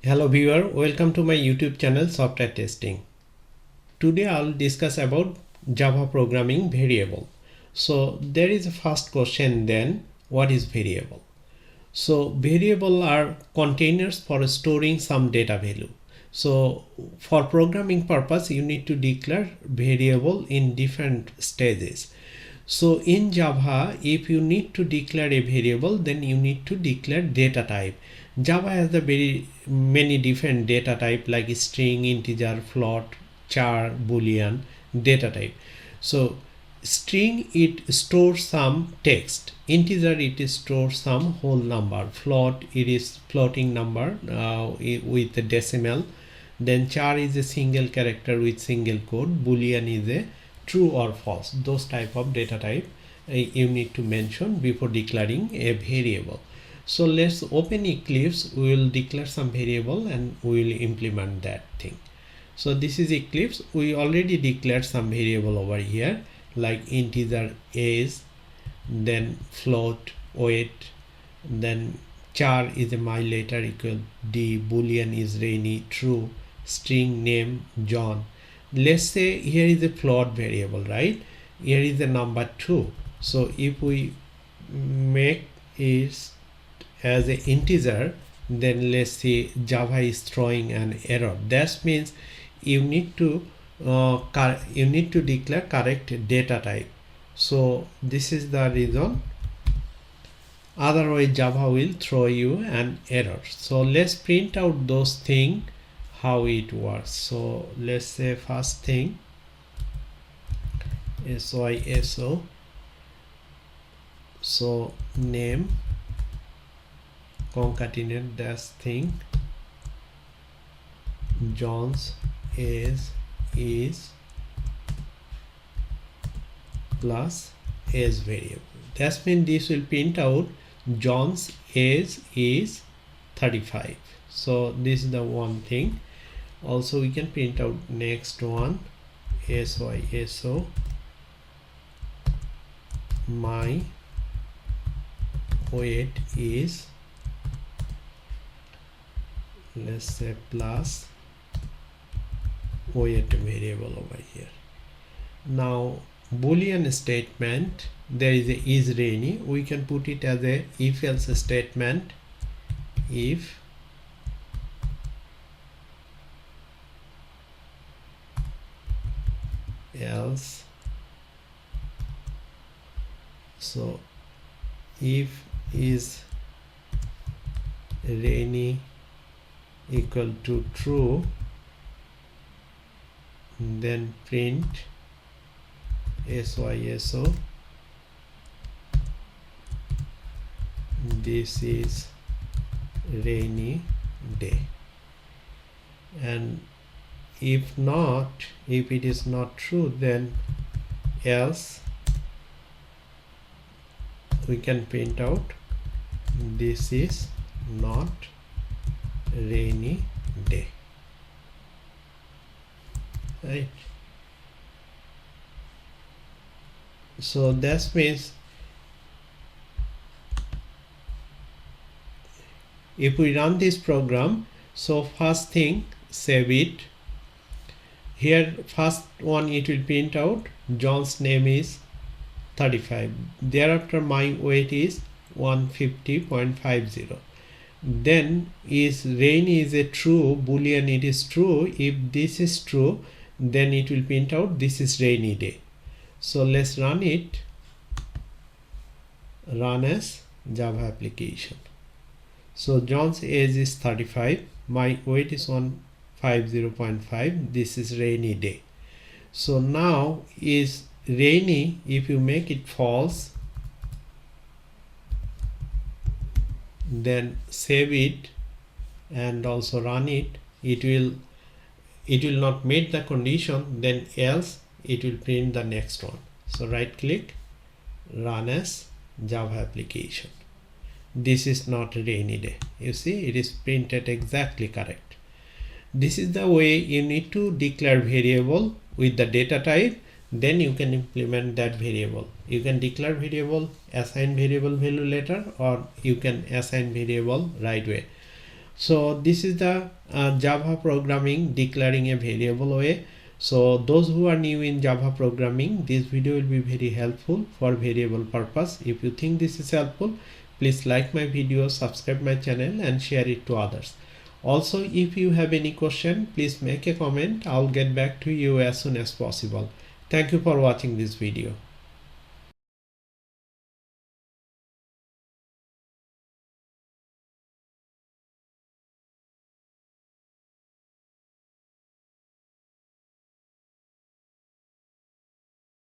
Hello viewer, welcome to my YouTube channel Software Testing. Today I'll discuss about Java programming variable. So there is a first question then, what is variable? So variable are containers for storing some data value. So for programming purpose you need to declare variable in different stages. So in Java, if you need to declare a variable, then you need to declare data type. Java has the very many different data type like string, integer, float, char, Boolean data type. So string, it stores some text. Integer, it stores some whole number. Float, it is floating number with the decimal. Then char is a single character with single code. Boolean is a true or false. Those type of data type you need to mention before declaring a variable. So let's open Eclipse. We will declare some variable and we will implement that thing. So this is Eclipse. We already declared some variable over here like integer age, then float weight, then char is a my letter equal d, Boolean is rainy true, string name John. Let's say here is a float variable, right? Here is the number 2. So if we make it as an integer, then let's say Java is throwing an error. That means you need to declare correct data type. So this is the reason. Otherwise Java will throw you an error. So let's print out those things how it works. So let's say first thing SYSO, so name concatenate dash thing John's is plus age variable. That means this will print out John's age is 35. So this is the one thing. Also we can print out next one SYSO my weight is, let's say plus weight variable over here. Now Boolean statement, there is a is rainy, we can put it as a if else statement. If else, so if is rainy equal to true, then print SYSO this is rainy day. And if not, if it is not true, then else we can print out this is not rainy day, right? So that means if we run this program, so first thing save it. Here first one it will print out John's name is 35. Thereafter my weight is 150.50. Then is rainy is a true, Boolean it is true. If this is true, then it will print out this is rainy day. So let's run it. Run as Java application. So John's age is 35, my weight is 150.5, this is rainy day. So now is rainy, if you make it false, then save it and also run it. It will not meet the condition, then else it will print the next one. So right click, run as Java application. This is not a rainy day. You see, it is printed exactly correct. This is the way you need to declare variable with the data type. Then you can implement that variable. You can declare variable, assign variable value later, or you can assign variable right away. So this is the Java programming declaring a variable way. So those who are new in Java programming, this video will be very helpful for variable purpose. If you think this is helpful, please like my video, subscribe my channel and share it to others. Also, if you have any question, please make a comment. I'll get back to you as soon as possible. Thank you for watching this video.